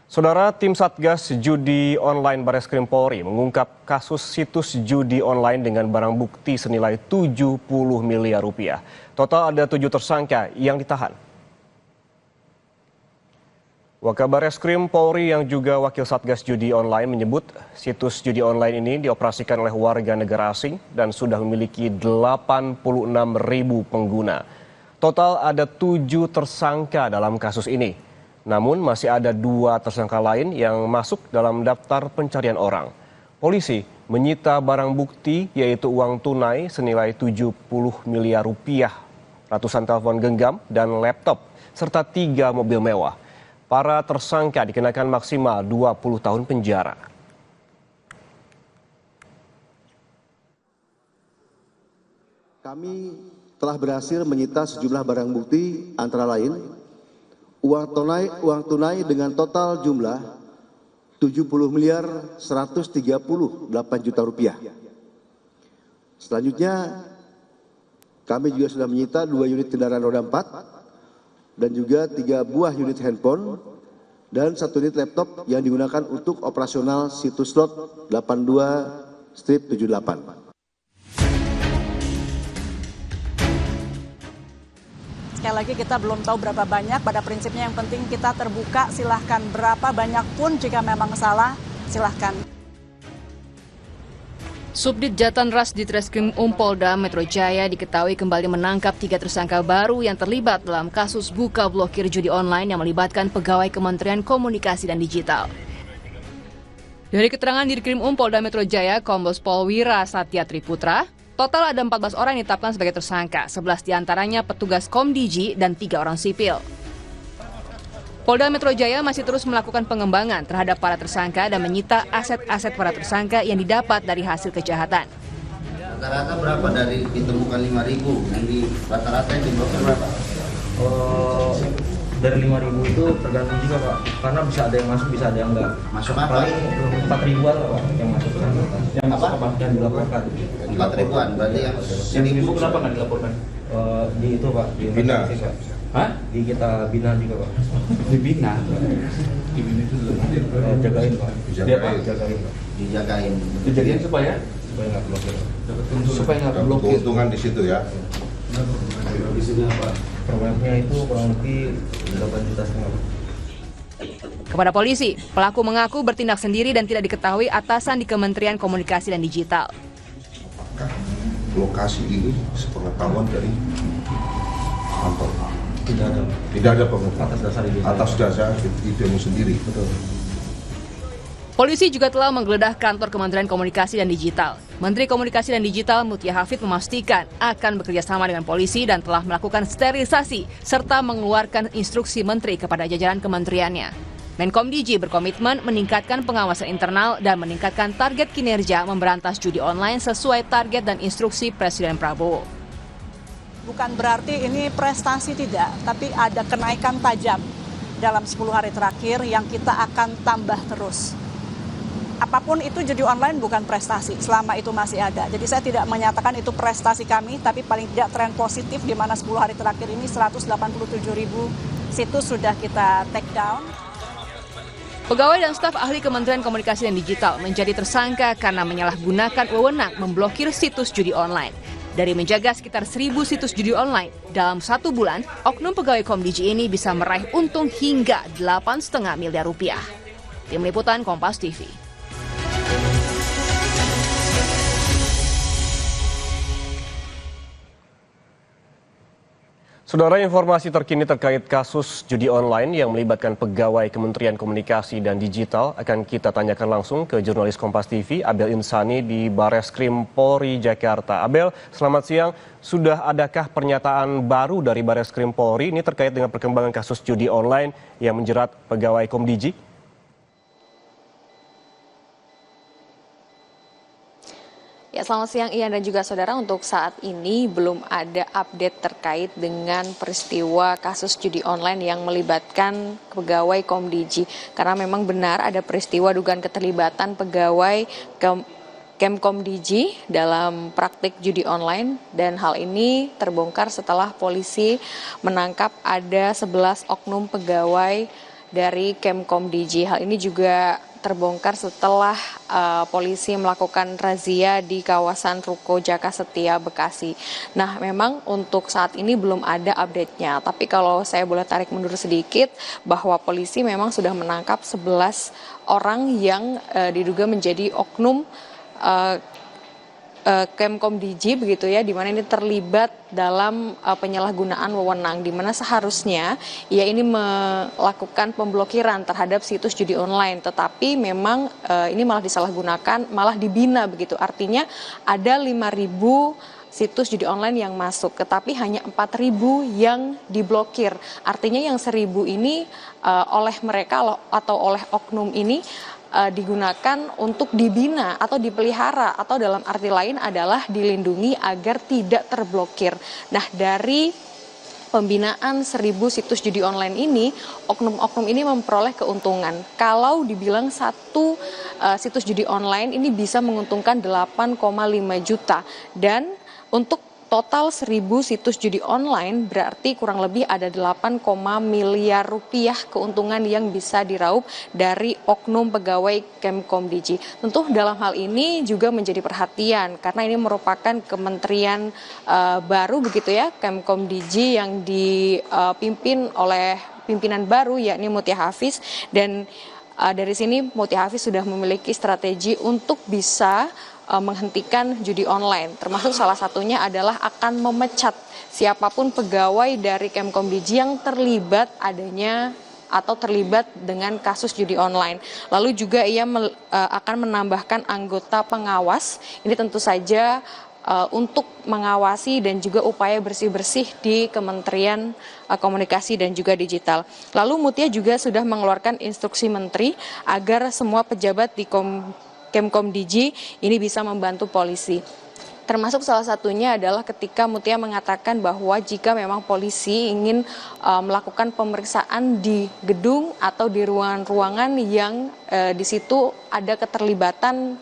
Saudara, tim Satgas Judi Online Bareskrim Polri mengungkap kasus situs judi online dengan barang bukti senilai 70 miliar rupiah. Total ada 7 tersangka yang ditahan. Wakabar Bareskrim Polri yang juga wakil Satgas Judi Online menyebut situs judi online ini dioperasikan oleh warga negara asing dan sudah memiliki 86.000 pengguna. Total ada 7 tersangka dalam kasus ini. Namun masih ada 2 tersangka lain yang masuk dalam daftar pencarian orang. Polisi menyita barang bukti yaitu uang tunai senilai 70 miliar rupiah, ratusan telepon genggam dan laptop, serta 3 mobil mewah. Para tersangka dikenakan maksimal 20 tahun penjara. Kami telah berhasil menyita sejumlah barang bukti antara lain uang tunai dengan total jumlah 70 miliar 138 juta rupiah. Selanjutnya kami juga sudah menyita 2 unit kendaraan roda 4 dan juga 3 buah unit handphone dan 1 unit laptop yang digunakan untuk operasional situs slot 82/78. Sekali lagi kita belum tahu berapa banyak, pada prinsipnya yang penting kita terbuka, silahkan berapa banyak pun jika memang salah, silahkan. Subdit Jatanras Ditreskrim Polda Metro Jaya diketahui kembali menangkap 3 tersangka baru yang terlibat dalam kasus buka blokir judi online yang melibatkan pegawai Kementerian Komunikasi dan Digital. Dari keterangan Ditkrim Polda Metro Jaya, Kombes Pol Wira Satya Triputra, total ada 14 orang yang ditetapkan sebagai tersangka, 11 diantaranya petugas Komdiji dan 3 orang sipil. Polda Metro Jaya masih terus melakukan pengembangan terhadap para tersangka dan menyita aset-aset para tersangka yang didapat dari hasil kejahatan. Rata-rata berapa dari ditemukan 5.000? Yang di rata-rata yang diblokir berapa? Dari 5.000 itu tergantung juga Pak, karena bisa ada yang masuk, bisa ada yang enggak. Masuk apa? Paling 4.000-an lah Pak yang masuk ke sana. Yang apa? Yang dilaporkan. 4.000-an, berarti yang 1.000 kenapa nggak dilaporkan? Di itu Pak, di Bina. Hah? Di kita Bina juga Pak. Di Bina? Di Bina itu jagain Pak. Jagain Pak. Dijagain. Kejadian supaya nggak blokir. supaya nggak blokir. Keuntungan di situ ya. Di sini apa? Proyeknya itu kurang lebih 8,5 juta. Kepada polisi, pelaku mengaku bertindak sendiri dan tidak diketahui atasan di Kementerian Komunikasi dan Digital. Apakah lokasi ini sepengetahuan dari kantor? Tidak ada pengetahuan. Atas dasar idemu sendiri. Betul. Polisi juga telah menggeledah kantor Kementerian Komunikasi dan Digital. Menteri Komunikasi dan Digital Mutia Hafid memastikan akan bekerja sama dengan polisi dan telah melakukan sterilisasi serta mengeluarkan instruksi menteri kepada jajaran kementeriannya. Menkomdiji berkomitmen meningkatkan pengawasan internal dan meningkatkan target kinerja memberantas judi online sesuai target dan instruksi Presiden Prabowo. Bukan berarti ini prestasi tidak, tapi ada kenaikan tajam dalam 10 hari terakhir yang kita akan tambah terus. Apapun itu judi online bukan prestasi, selama itu masih ada. Jadi saya tidak menyatakan itu prestasi kami, tapi paling tidak tren positif di mana 10 hari terakhir ini 187.000 situs sudah kita take down. Pegawai dan staf ahli Kementerian Komunikasi dan Digital menjadi tersangka karena menyalahgunakan wewenang memblokir situs judi online. Dari menjaga sekitar 1.000 situs judi online, dalam 1 bulan, oknum pegawai Komdiji ini bisa meraih untung hingga 8,5 miliar rupiah. Tim Liputan Kompas TV. Saudara, informasi terkini terkait kasus judi online yang melibatkan pegawai Kementerian Komunikasi dan Digital akan kita tanyakan langsung ke jurnalis Kompas TV Abel Insani di Bareskrim Polri Jakarta. Abel, selamat siang. Sudah adakah pernyataan baru dari Bareskrim Polri ini terkait dengan perkembangan kasus judi online yang menjerat pegawai Komdiji? Ya, selamat siang Ian dan juga saudara. Untuk saat ini belum ada update terkait dengan peristiwa kasus judi online yang melibatkan pegawai Komdiji. Karena memang benar ada peristiwa dugaan keterlibatan pegawai Kemkomdiji dalam praktik judi online, dan hal ini terbongkar setelah polisi menangkap ada 11 oknum pegawai dari Kemkomdiji. Hal ini juga terbongkar setelah polisi melakukan razia di kawasan Ruko Jaka Setia, Bekasi. Nah, memang untuk saat ini belum ada update-nya. Tapi kalau saya boleh tarik mundur sedikit, bahwa polisi memang sudah menangkap 11 orang yang diduga menjadi oknum Kemkomdiji begitu ya, di mana ini terlibat dalam penyalahgunaan wewenang, di mana seharusnya ya ini melakukan pemblokiran terhadap situs judi online, tetapi memang ini malah disalahgunakan, malah dibina begitu. Artinya ada 5.000 situs judi online yang masuk, tetapi hanya 4.000 yang diblokir. Artinya yang 1.000 ini oleh mereka atau oleh oknum ini digunakan untuk dibina atau dipelihara, atau dalam arti lain adalah dilindungi agar tidak terblokir. Nah, dari pembinaan 1.000 situs judi online ini, oknum-oknum ini memperoleh keuntungan. Kalau dibilang satu situs judi online ini bisa menguntungkan 8,5 juta, dan untuk total 1.000 situs judi online berarti kurang lebih ada 8, miliar rupiah keuntungan yang bisa diraup dari oknum pegawai Kemkomdiji. Tentu dalam hal ini juga menjadi perhatian karena ini merupakan kementerian baru begitu ya, Kemkomdiji yang dipimpin oleh pimpinan baru yakni Mutia Hafiz, dan dari sini Mutia Hafiz sudah memiliki strategi untuk bisa menghentikan judi online, termasuk salah satunya adalah akan memecat siapapun pegawai dari Kemkomdiji yang terlibat adanya atau terlibat dengan kasus judi online. Lalu juga ia akan menambahkan anggota pengawas, ini tentu saja untuk mengawasi dan juga upaya bersih-bersih di Kementerian Komunikasi dan juga Digital. Lalu Mutia juga sudah mengeluarkan instruksi menteri agar semua pejabat di Kemkomdiji ini bisa membantu polisi. Termasuk salah satunya adalah ketika Mutia mengatakan bahwa jika memang polisi ingin melakukan pemeriksaan di gedung atau di ruangan-ruangan yang di situ ada keterlibatan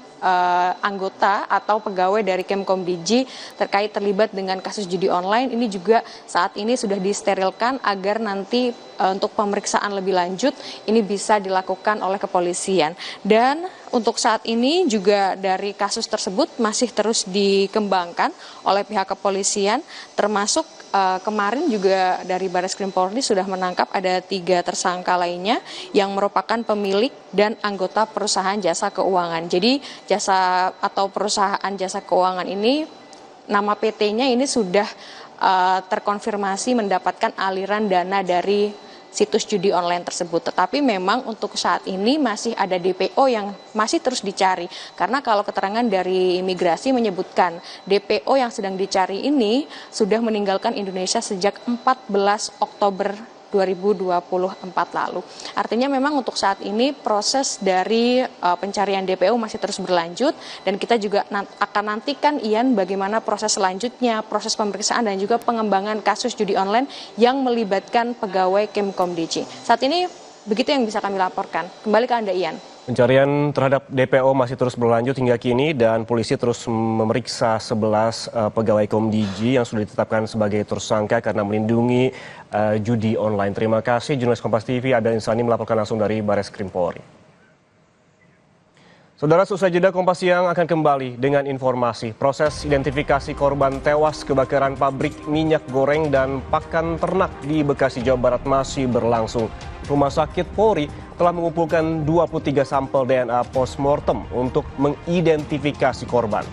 anggota atau pegawai dari Kemkomdiji terkait terlibat dengan kasus judi online, ini juga saat ini sudah disterilkan agar nanti untuk pemeriksaan lebih lanjut ini bisa dilakukan oleh kepolisian. Dan untuk saat ini juga dari kasus tersebut masih terus dikembangkan oleh pihak kepolisian, termasuk kemarin juga dari Bareskrim Polri sudah menangkap ada 3 tersangka lainnya yang merupakan pemilik dan anggota perusahaan jasa keuangan. Jadi jasa atau perusahaan jasa keuangan ini, nama PT-nya ini sudah terkonfirmasi mendapatkan aliran dana dari situs judi online tersebut. Tetapi memang untuk saat ini masih ada DPO yang masih terus dicari. Karena kalau keterangan dari imigrasi menyebutkan DPO yang sedang dicari ini sudah meninggalkan Indonesia sejak 14 Oktober 2024 lalu. Artinya memang untuk saat ini proses dari pencarian DPO masih terus berlanjut, dan kita juga akan nantikan Ian bagaimana proses selanjutnya, proses pemeriksaan dan juga pengembangan kasus judi online yang melibatkan pegawai Kemkomdiji. Saat ini begitu yang bisa kami laporkan. Kembali ke Anda, Ian. Pencarian terhadap DPO masih terus berlanjut hingga kini, dan polisi terus memeriksa 11 pegawai Komdiji yang sudah ditetapkan sebagai tersangka karena melindungi judi online. Terima kasih jurnalis Kompas TV Abel Insani melaporkan langsung dari Bareskrim Polri. Saudara, usai jeda Kompas Siang akan kembali dengan informasi proses identifikasi korban tewas kebakaran pabrik minyak goreng dan pakan ternak di Bekasi, Jawa Barat masih berlangsung. Rumah Sakit Polri telah mengumpulkan 23 sampel DNA postmortem untuk mengidentifikasi korban.